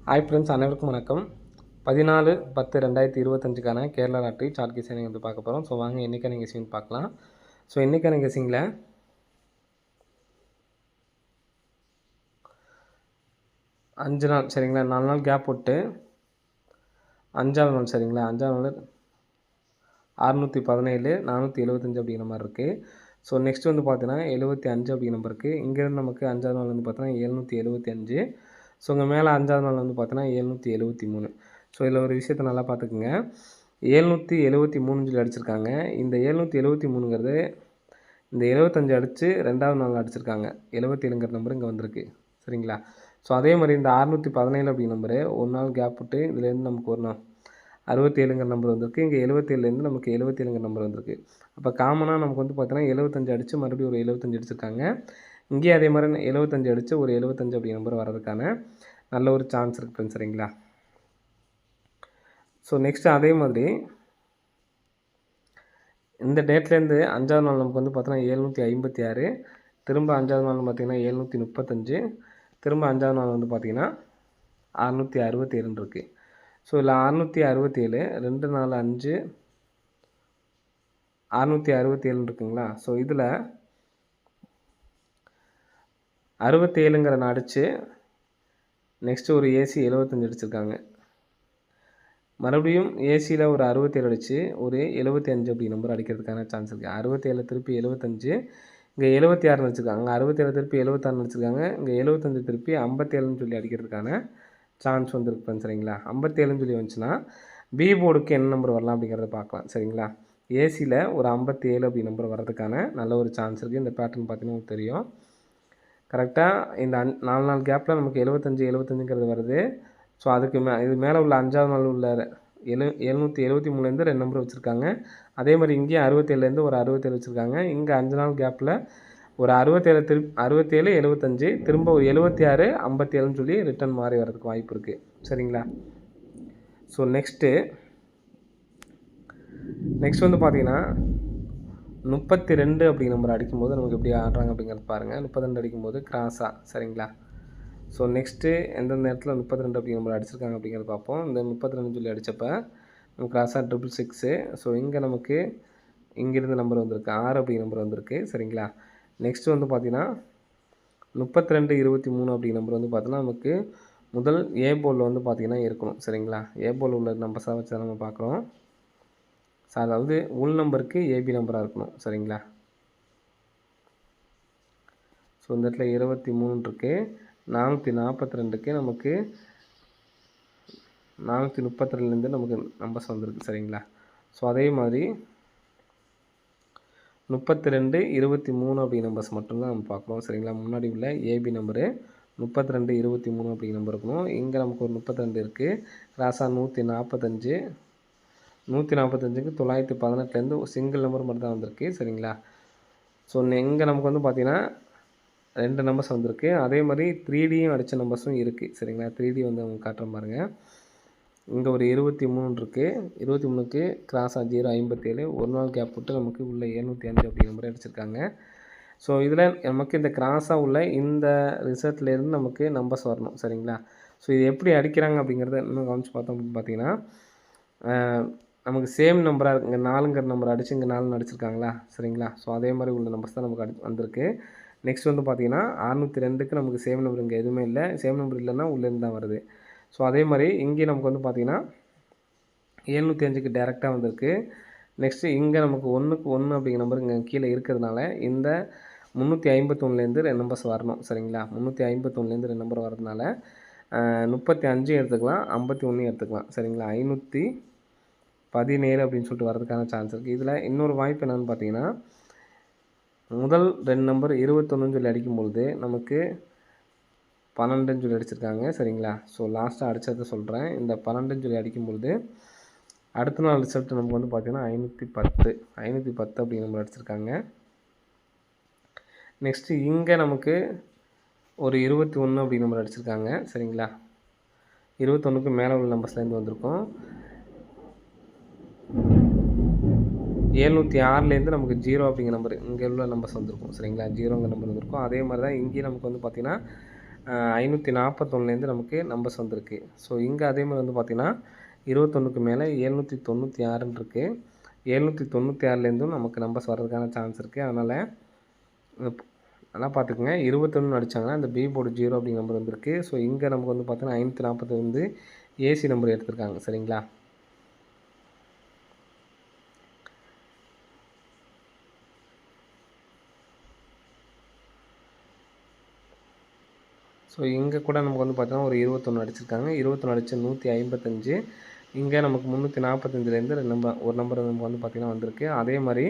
Hi friends, அனைவருக்கும் வணக்கம். 14/10/2025க்கான Kerala lottery chart guessing வந்து பார்க்க போகிறோம். ஸோ வாங்க இன்றைக்கான கெஸிங் பார்க்கலாம். ஸோ இன்றைக்கான கெஸிங்கில் 5 நாள் சரிங்களா, 4 நாள் கேப் விட்டு 5ஆவது நாள் சரிங்களா, 5ஆவது நாள் 617 475 அப்படிங்கிற மாதிரி இருக்குது. ஸோ நெக்ஸ்ட் வந்து பார்த்தீங்கன்னா 75 அப்படிங்கிற நம்பர் இருக்குது. இங்கேருந்து நமக்கு 5ஆவது நாள் வந்து பார்த்தீங்கன்னா 775. ஸோ இங்கே மேலே 5ஆவது நாள் வந்து பார்த்தீங்கன்னா 773. ஸோ இதில் ஒரு விஷயத்தை நல்லா பார்த்துக்குங்க. 773 சொல்லி அடிச்சிருக்காங்க. இந்த 773ங்கிறது இந்த 75 அடித்து 2ஆவது நாள் அடிச்சிருக்காங்க. 77ங்கிற நம்பர் இங்கே வந்திருக்கு சரிங்களா. ஸோ அதே மாதிரி இந்த 617 அப்படிங்கிற நம்பரு ஒரு நாள் கேப் விட்டு இதுலேருந்து நமக்கு ஒரு நாள் 67ங்கிற நம்பர் வந்திருக்கு. இங்கே 77லேருந்து நமக்கு 77ங்கிற நம்பர் வந்திருக்கு. அப்போ காமனாக நமக்கு வந்து பார்த்தீங்கன்னா 75 அடித்து மறுபடியும் ஒரு 75 அடிச்சிருக்காங்க. இங்கேயும் அதே மாதிரி 75 அடித்து ஒரு 75 அப்படிங்கிற நம்பர் வர்றதுக்கான நல்ல ஒரு சான்ஸ் இருக்குது ஃப்ரெண்ட்ஸ் சரிங்களா. ஸோ நெக்ஸ்ட்டு அதே மாதிரி இந்த டேட்லேருந்து 5ஆவது நாள் நமக்கு வந்து பார்த்தீங்கன்னா 756, திரும்ப 5ஆவது நாள் பார்த்திங்கன்னா 735, திரும்ப 5ஆவது நாள் வந்து பார்த்திங்கன்னா 667 இருக்குது. ஸோ இதில் 667 2 4 5 667 இருக்குங்களா. ஸோ இதில் 67ங்கிற நான் அடித்து நெக்ஸ்ட்டு ஒரு ஏசி 75 அடிச்சிருக்காங்க. மறுபடியும் ஏசியில் ஒரு 67 அடித்து ஒரு 75 அப்படி நம்பர் அடிக்கிறதுக்கான சான்ஸ் இருக்குது. 67 திருப்பி 75, இங்கே 76 அடிச்சிருக்காங்க. 67 திருப்பி 76 அடிச்சிருக்காங்க. இங்கே 75 திருப்பி 57ன்னு சொல்லி அடிக்கிறதுக்கான சான்ஸ் வந்துருக்கு சரிங்களா. 57ன்னு சொல்லி வந்துச்சுன்னா பி போர்டுக்கு என்ன நம்பர் வரலாம் அப்படிங்கிறத பார்க்கலாம் சரிங்களா. ஏசியில் ஒரு 57 அப்படி நம்பர் வர்றதுக்கான நல்ல ஒரு சான்ஸ் இருக்குது. இந்த பேட்டர்ன் பார்த்தீங்கன்னா உங்களுக்கு தெரியும். கரெக்டாக இந்த 4 நாள் கேப்பில் நமக்கு 75 வருது. ஸோ அதுக்கு இது மேலே உள்ள 5ஆவது நாள் உள்ள 773லேருந்து 2 நம்பர் வச்சுருக்காங்க. அதே மாதிரி இங்கேயும் 67லேருந்து ஒரு 67 வச்சுருக்காங்க. இங்கே 5 நாள் கேப்பில் ஒரு 67 67 75 திரும்ப ஒரு 76 57ன்னு சொல்லி ரிட்டன் மாறி வர்றதுக்கு வாய்ப்பு இருக்குது சரிங்களா. ஸோ நெக்ஸ்ட்டு வந்து பார்த்தீங்கன்னா 32 அப்படிங்கிற நம்பர் அடிக்கும்போது நமக்கு எப்படி ஆடுறாங்க அப்படிங்கிறது பாருங்கள். 32 அடிக்கும்போது கிராஸாக சரிங்களா. ஸோ நெக்ஸ்ட்டு எந்தெந்த நேரத்தில் 32 அப்படிங்கிற நம்பர் அடிச்சிருக்காங்க அப்படிங்கிறத பார்ப்போம். இந்த 32 சொல்லி அடித்தப்போ நம்ம கிராஸாக 666. ஸோ இங்கே நமக்கு இங்கேருந்து நம்பர் வந்திருக்கு 6 அப்படிங்கிற நம்பர் வந்திருக்கு சரிங்களா. நெக்ஸ்ட்டு வந்து பார்த்திங்கன்னா 32 23 அப்படிங்கிற நம்பர் வந்து பார்த்தீங்கன்னா நமக்கு முதல் ஏ போலில் வந்து பார்த்திங்கன்னா இருக்கணும் சரிங்களா. ஏ போல் உள்ள நம்பர்ஸாக வச்சு தான் நம்ம பார்க்குறோம். ஸோ அதாவது உள் நம்பருக்கு ஏபி நம்பராக இருக்கணும் சரிங்களா. ஸோ இந்த இடத்துல 23 இருக்குது, 442க்கு நமக்கு 432லேருந்து நமக்கு நம்பர்ஸ் வந்திருக்கு சரிங்களா. ஸோ அதே மாதிரி 32 23 அப்படிங்கிற நம்பர்ஸ் மட்டும்தான் நம்ம பார்க்குறோம் சரிங்களா. முன்னாடி உள்ள ஏபி நம்பரு 32 23 அப்படிங்கிற நம்பர் இருக்கணும். இங்கே நமக்கு ஒரு 32 இருக்குது. கிராஸாக 145, 145க்கு 918லேருந்து ஒரு சிங்கிள் நம்பர் மட்டும் தான் வந்திருக்கு சரிங்களா. ஸோ இங்கே நமக்கு வந்து பார்த்திங்கன்னா 2 நம்பர்ஸ் வந்திருக்கு. அதே மாதிரி 3Dயும் அடித்த நம்பர்ஸும் இருக்குது சரிங்களா. 3D வந்து அவங்க காட்டுற பாருங்கள். இங்கே ஒரு 23 இருக்குது. 23க்கு கிராஸாக 057 ஒரு நாள் கேப் விட்டு நமக்கு உள்ள 705 அப்படிங்கிற நம்பர் அடிச்சிருக்காங்க. ஸோ இதில் நமக்கு இந்த கிராஸாக உள்ள இந்த ரிசல்ட்லேருந்து நமக்கு நம்பர்ஸ் வரணும் சரிங்களா. ஸோ இது எப்படி அடிக்கிறாங்க அப்படிங்கிறத இன்னும் கவனித்து பார்த்தோம் அப்படின்னு பார்த்தீங்கன்னா நமக்கு சேம் நம்பராக இருக்குது. இங்கே 4ங்கிற நம்பர் அடித்து இங்கே 4 அடிச்சிருக்காங்களா சரிங்களா. ஸோ அதே மாதிரி உள்ள நம்பர்ஸ் தான் நமக்கு வந்திருக்கு. நெக்ஸ்ட் வந்து பார்த்திங்கன்னா 602க்கு நமக்கு சேம் நம்பர் இங்கே எதுவுமே இல்லை. சேம் நம்பர் இல்லைன்னா உள்ளேருந்து தான் வருது. ஸோ அதே மாதிரி இங்கே நமக்கு வந்து பார்த்திங்கன்னா 705க்கு டேரெக்டாக வந்திருக்கு. நெக்ஸ்ட்டு இங்கே நமக்கு 1க்கு 1 அப்படிங்கிற நம்பர் இங்கே கீழே இருக்கிறதுனால இந்த 351லேருந்து 2 நம்பர்ஸ் வரணும் சரிங்களா. 351லேருந்து 2 நம்பர் வரதுனால 35 எடுத்துக்கலாம், 51 எடுத்துக்கலாம் சரிங்களா. 517 அப்படின்னு சொல்லிட்டு வரதுக்கான சான்ஸ் இருக்குது. இதில் இன்னொரு வாய்ப்பு என்னென்னு பார்த்தீங்கன்னா முதல் 2 நம்பர் 21ன்னு சொல்லி அடிக்கும்பொழுது நமக்கு 12ன்னு சொல்லி அடிச்சிருக்காங்க சரிங்களா. ஸோ லாஸ்ட்டாக அடித்ததை சொல்கிறேன். இந்த 12ன்னு சொல்லி அடிக்கும்பொழுது அடுத்த நாள் ரிசல்ட் நமக்கு வந்து பார்த்திங்கன்னா 510 அப்படிங்கிற நம்பர் அடிச்சிருக்காங்க. நெக்ஸ்ட்டு இங்கே நமக்கு ஒரு 21 அப்படிங்கிற நம்பர் அடிச்சிருக்காங்க சரிங்களா. 21க்கு மேலே உள்ள நம்பர்ஸ்லேருந்து வந்திருக்கும். 706லேருந்து நமக்கு 0 அப்படிங்கிற நம்பர் இங்கே உள்ள நம்பர்ஸ் வந்திருக்கும் சரிங்களா. 0ங்கிற நம்பர் வந்திருக்கும். அதே மாதிரி தான் இங்கேயும் நமக்கு வந்து பார்த்திங்கன்னா 541லேருந்து நமக்கு நம்பர்ஸ் வந்திருக்கு. ஸோ இங்கே அதேமாதிரி வந்து பார்த்திங்கன்னா 21க்கு மேலே 796ன்னு இருக்குது. 796லேருந்தும் நமக்கு நம்பர்ஸ் வர்றதுக்கான சான்ஸ் இருக்குது. அதனால் நல்லா பார்த்துக்குங்க. 21 அடித்தாங்கன்னா இந்த பி போர்டு 0 அப்படிங்கிற நம்பர் வந்திருக்கு. ஸோ இங்கே நமக்கு வந்து பார்த்தீங்கன்னா 540 வந்து ஏசி நம்பர் எடுத்திருக்காங்க. சரிங்களா? ஸோ இங்கே கூட நமக்கு வந்து பார்த்தீங்கன்னா ஒரு 21 அடிச்சிருக்காங்க. 21 அடித்து 155. இங்கே நமக்கு 345லேருந்து ஒரு நம்பர் நமக்கு வந்து பார்த்திங்கன்னா வந்திருக்கு. அதே மாதிரி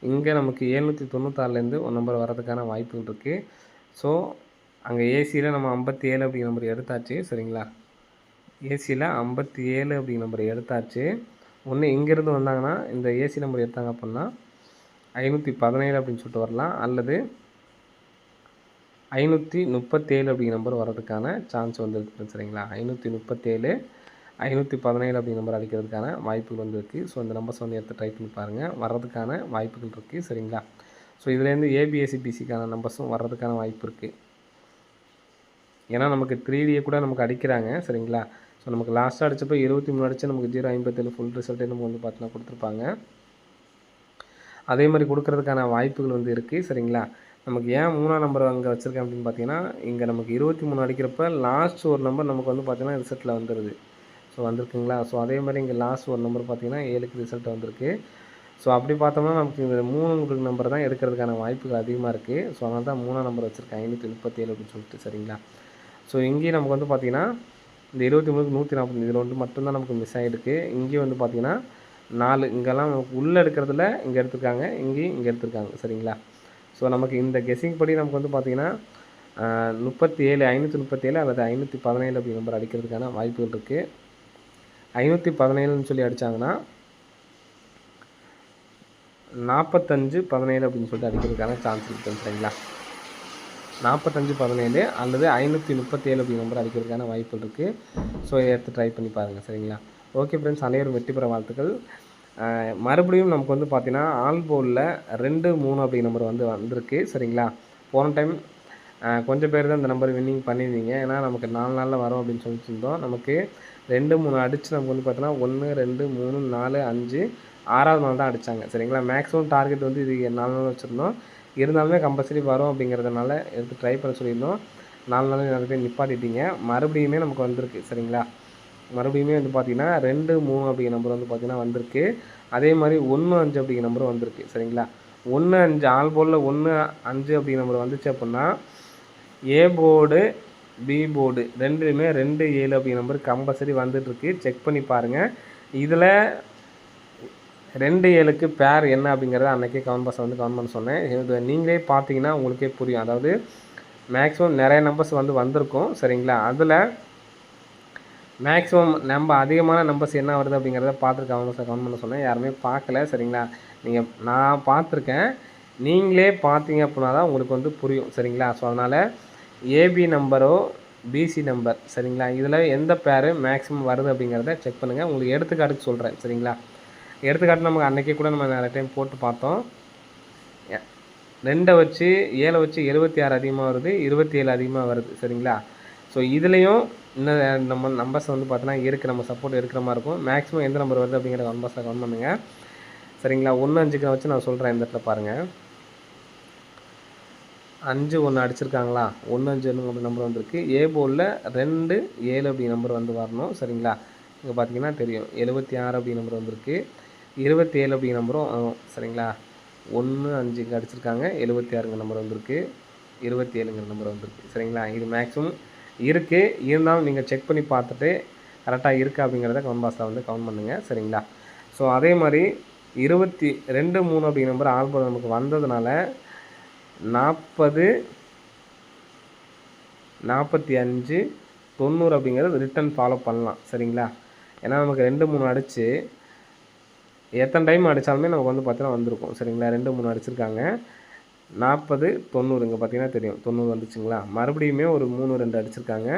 இங்கே நமக்கு 796லேருந்து ஒரு நம்பர் வர்றதுக்கான வாய்ப்புகள் இருக்குது. ஸோ அங்கே ஏசியில் நம்ம 57 அப்படிங்கிற நம்பர் எடுத்தாச்சு. சரிங்களா? ஏசியில் 57 அப்படிங்கிற நம்பர் எடுத்தாச்சு. ஒன்று இங்கேருந்து வந்தாங்கன்னா இந்த ஏசி நம்பர் எடுத்தாங்க அப்படின்னா 517 அப்படின்னு சொல்லிட்டு வரலாம், அல்லது 537 அப்படிங்கிற நம்பர் வர்றதுக்கான சான்ஸ் வந்துருக்கு. சரிங்களா? 537 517 அப்படிங்கிற நம்பர் அடிக்கிறதுக்கான வாய்ப்புகள் வந்துருக்கு. ஸோ இந்த நம்பர்ஸ் வந்து எடுத்து ட்ரை பண்ணி பாருங்கள், வர்றதுக்கான வாய்ப்புகள் இருக்குது. சரிங்களா? ஸோ இதுலேருந்து ஏபிஎஸ்சிபிசிக்கான நம்பர்ஸும் வர்றதுக்கான வாய்ப்பு இருக்குது. ஏன்னா நமக்கு 3Dயை கூட நமக்கு அடிக்கிறாங்க. சரிங்களா? ஸோ நமக்கு லாஸ்ட்டாக அடித்தப்போ 23 அடித்து நமக்கு 057 ஃபுல் ரிசல்ட்டே நம்ம வந்து பார்த்தீங்கன்னா கொடுத்துருப்பாங்க. அதே மாதிரி கொடுக்கறதுக்கான வாய்ப்புகள் வந்து இருக்குது. சரிங்களா? நமக்கு ஏன் 3ஆம் நம்பர் அங்கே வச்சுருக்கேன் அப்படின்னு பார்த்தீங்கன்னா, இங்கே நமக்கு 23 அடிக்கிறப்ப லாஸ்ட் ஒரு நம்பர் நமக்கு வந்து பார்த்திங்கன்னா ரிசல்ட்டில் வந்துடுது. ஸோ வந்திருக்குங்களா? ஸோ அதே மாதிரி இங்கே லாஸ்ட் ஒரு நம்பர் பார்த்திங்கன்னா 7க்கு ரிசல்ட் வந்திருக்கு. ஸோ அப்படி பார்த்தோம்னா நமக்கு இந்த 3 நம்பர் தான் எடுக்கிறதுக்கான வாய்ப்புகள் அதிகமாக இருக்குது. ஸோ அதனால தான் 3ஆம் நம்பர் வச்சுருக்கேன் 537 அப்படின்னு சொல்லிட்டு. சரிங்களா? ஸோ இங்கேயும் நமக்கு வந்து பார்த்திங்கன்னா இந்த 23க்கு 140 இதில் வந்து மட்டும்தான் நமக்கு மிஸ் ஆகிருக்கு. இங்கேயும் வந்து பார்த்திங்கன்னா 4 இங்கெல்லாம் நமக்கு உள்ளே எடுக்கிறதுல இங்கே எடுத்துருக்காங்க, இங்கேயும் இங்கே எடுத்துருக்காங்க. சரிங்களா? ஸோ நமக்கு இந்த கெஸ்ஸிங் படி நமக்கு வந்து பார்த்திங்கன்னா 37 537 அல்லது 517 அப்படி நம்பர் அடிக்கிறதுக்கான வாய்ப்புகள் இருக்குது. 517ன்னு சொல்லி அடித்தாங்கன்னா 4517 அப்படின்னு சொல்லிட்டு அடிக்கிறதுக்கான சான்ஸ் இருக்குது. சரிங்களா? 4517 அல்லது 537 அப்படி நம்பர் அடிக்கிறதுக்கான வாய்ப்புகள் இருக்குது. ஸோ எடுத்து ட்ரை பண்ணி பாருங்கள். சரிங்களா? ஓகே ஃப்ரெண்ட்ஸ், அனைவரும் வெற்றி பெற வாழ்த்துக்கள். மறுபடியும் நமக்கு வந்து பார்த்திங்கன்னா ஆல் போர்டில் 2 3 அப்படி நம்பர் வந்து வந்திருக்கு. சரிங்களா? போன டைம் கொஞ்சம் பேர் தான் இந்த நம்பர் வின்னிங் பண்ணியிருந்தீங்க. ஏன்னா நமக்கு 4 நாளில் வரும் அப்படின்னு சொல்லிட்டு இருந்தோம். நமக்கு 2 3 அடித்து நமக்கு வந்து பார்த்தீங்கன்னா 1 2 3 4 5 6வது நாள் தான் அடித்தாங்க. சரிங்களா? மேக்ஸிமம் டார்கெட் வந்து இது 4 நாள் வச்சுருந்தோம். இருந்தாலுமே கம்பல்சரி வரும் அப்படிங்கிறதுனால எடுத்து ட்ரை பண்ண சொல்லியிருந்தோம். 4 நாள் நிறைய பேர் நிப்பாட்டிட்டீங்க. மறுபடியுமே நமக்கு வந்திருக்கு. சரிங்களா? மறுபடியுமே வந்து பார்த்திங்கன்னா 2 3 அப்படிங்கிற நம்பர் வந்து பார்த்திங்கன்னா வந்திருக்கு. அதே மாதிரி 1 5 அப்படிங்கிற நம்பரும் வந்திருக்கு. சரிங்களா? 1 5 ஆல் போர்டில் 1 5 அப்படிங்கிற நம்பர் வந்துச்சு அப்படின்னா ஏ போர்டு பி போர்டு ரெண்டுலேயுமே 2 7 அப்படிங்கிற நம்பர் கம்பல்சரி வந்துட்டுருக்கு. செக் பண்ணி பாருங்கள். இதில் 2 7க்கு பேர் என்ன அப்படிங்கிறத அன்றைக்கே கமெண்ட் பாக்ஸில் வந்து கமெண்ட் பண்ண சொன்னேன். இது நீங்களே பார்த்தீங்கன்னா உங்களுக்கே புரியும். அதாவது மேக்ஸிமம் நிறைய நம்பர்ஸ் வந்து வந்திருக்கும். சரிங்களா? அதில் மேக்ஸிமம் நம்ம அதிகமான நம்பர்ஸ் என்ன வருது அப்படிங்கிறத பார்த்துட்டு கமெண்ட் பண்ண சொன்னேன். யாருமே பார்க்கல. சரிங்களா? நான் பார்த்துருக்கேன். நீங்களே பார்த்தீங்க அப்படின்னா தான் உங்களுக்கு வந்து புரியும். சரிங்களா? ஸோ அதனால் ஏபி நம்பரோ பிசி நம்பர், சரிங்களா, இதில் எந்த பேர் மேக்ஸிமம் வருது அப்படிங்கிறத செக் பண்ணுங்கள். உங்களுக்கு எடுத்துக்காட்டுக்கு சொல்கிறேன். சரிங்களா? எடுத்துக்காட்டு நமக்கு அன்றைக்கே கூட நம்ம நிறைய டைம் போட்டு பார்த்தோம். 2 வச்சு 7 வச்சு 76 அதிகமாக வருது, 27 அதிகமாக வருது. சரிங்களா? ஸோ இதுலேயும் இன்னும் நம்ம நம்பர்ஸ் வந்து பார்த்தோன்னா இருக்குது, நம்ம சப்போர்ட் இருக்கிற மாதிரி இருக்கும். மேக்ஸிமம் எந்த நம்பர் வருது அப்படிங்கிற நம்பர்ஸை கவுண்ட் பண்ணுங்கள். சரிங்களா? 1 5க்கு வச்சு நான் சொல்கிறேன். இந்த இடத்துல பாருங்கள், 5 1 அடிச்சிருக்காங்களா? 1 5 நம்பர் வந்திருக்கு. ஏ போர்டில் 2 7 அப்படி நம்பர் வந்து வரணும். சரிங்களா? இங்கே பார்த்தீங்கன்னா தெரியும் 76 அப்படி நம்பர் வந்திருக்கு. 27 அப்படி நம்பரும் சரிங்களா? 1 5 இங்கே அடிச்சிருக்காங்க. 76ங்க நம்பர் வந்திருக்கு. 27ங்கிற நம்பர் வந்திருக்கு. சரிங்களா? இது மேக்ஸிமம் இருக்குது. இருந்தாலும் நீங்கள் செக் பண்ணி பார்த்துட்டு கரெக்டாக இருக்கா அப்படிங்கிறத கமெண்ட் பாக்ஸில் வந்து கமெண்ட் பண்ணுங்கள். சரிங்களா? ஸோ அதே மாதிரி 22 3 அப்படிங்கிற நம்பர் ஆல்போர்டு நமக்கு வந்ததுனால 40 45 90 அப்படிங்கிறது ரிட்டன் ஃபாலோ பண்ணலாம். சரிங்களா? ஏன்னா நமக்கு 2 3 அடித்து எத்தனை டைம் அடித்தாலுமே நமக்கு வந்து பார்த்தீங்கன்னா வந்திருக்கும். சரிங்களா? 2 3 அடிச்சிருக்காங்க. 40 90 இங்கே பார்த்தீங்கன்னா தெரியும் 90 வந்துச்சுங்களா? மறுபடியுமே ஒரு 3 2 அடிச்சிருக்காங்க.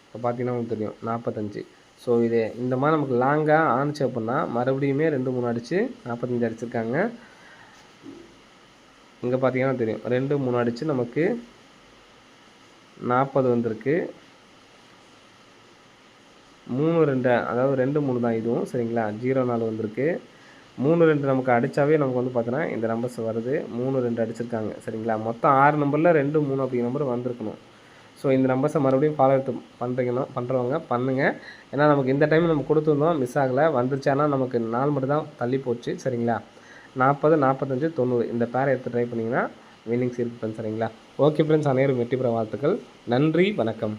இப்போ பார்த்தீங்கன்னா உங்களுக்கு தெரியும் 45. ஸோ இது இந்த மாதிரி நமக்கு லாங்காக ஆணுச்சு அப்படின்னா மறுபடியுமே 2 3 அடித்து 45 அடிச்சிருக்காங்க. இங்கே பார்த்தீங்கன்னா தெரியும் 2 3 அடித்து நமக்கு 40 வந்திருக்கு. 3 2 அதாவது 2 3 தான் இதுவும் சரிங்களா. 04 வந்திருக்கு. 3 2 நமக்கு அடித்தாவே நமக்கு வந்து பார்த்தோன்னா இந்த நம்பர்ஸ் வருது. 3 2 அடிச்சிருக்காங்க சரிங்களா. மொத்தம் 6 நம்பரில் 2 3 அப்படிங்கிற நம்பர் வந்திருக்கணும். ஸோ இந்த நம்பர்ஸை மறுபடியும் ஃபாலோ பண்ணுறவங்க பண்ணுங்கள். ஏன்னா நமக்கு இந்த டைம் நம்ம கொடுத்துருந்தோம், மிஸ் ஆகலை. வந்துருச்சானா நமக்கு 4 மட்டும் தான் தள்ளி போச்சு சரிங்களா. 40 45 90 இந்த பேரை எடுத்து ட்ரை பண்ணிங்கன்னா வின்னிங்ஸ் இருக்குது ஃப்ரெண்ட்ஸ் சரிங்களா. ஓகே ஃப்ரெண்ட்ஸ், அனைவரும் வெற்றி பெற வாழ்த்துக்கள். நன்றி, வணக்கம்.